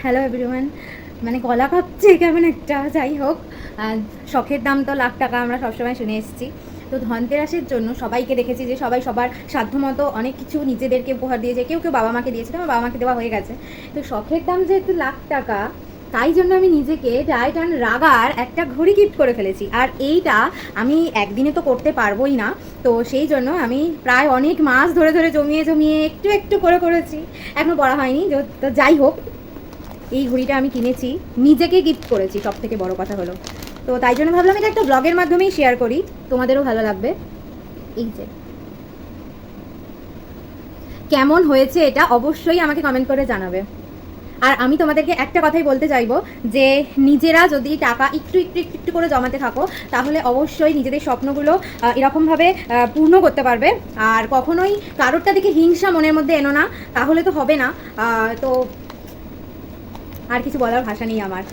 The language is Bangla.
Hello everyone. মানে গলা কাঁপছে কেমন একটা, যাই হোক। শখের দাম তো লাখ টাকা, আমরা সবসময় শুনে এসেছি। তো ধনতেরাসের জন্য সবাইকে দেখেছি যে সবাই সবার সাধ্যমতো অনেক কিছু নিজেদেরকে উপহার দিয়েছে, কেউ কেউ বাবা মাকে দিয়েছে, আমার বাবা মাকে দেওয়া হয়ে গেছে। তো শখের দাম যেহেতু লাখ টাকা, তাই জন্য আমি নিজেকে ডায়েট অ্যান্ড রাগার একটা ঘড়ি গিফট করে ফেলেছি। আর এইটা আমি একদিনে তো করতে পারবোই না, তো সেই জন্য আমি প্রায় অনেক মাস ধরে ধরে জমিয়ে জমিয়ে একটু একটু করে করেছি, এখনও পড়া হয়নি। তো যাই হোক, এই ঘড়িটা আমি কিনেছি, নিজেকে গিফট করেছি, সব থেকে বড় কথা হলো। তো তাই জন্য ভাবলাম এটা একটা ব্লগের মাধ্যমেই শেয়ার করি, তোমাদেরও ভালো লাগবে। এই যে কেমন হয়েছে এটা অবশ্যই আমাকে কমেন্ট করে জানাবে। আর আমি তোমাদেরকে একটা কথাই বলতে চাইবো যে নিজেরা যদি টাকা একটু একটু একটু একটু করে জমাতে থাকো, তাহলে অবশ্যই নিজেদের স্বপ্নগুলো এরকমভাবে পূর্ণ করতে পারবে। আর কখনোই কারোরটা দিকে হিংসা মনের মধ্যে এনো না, তাহলে তো হবে না। তো আর কিছু বলার ভাষা নেই আমার।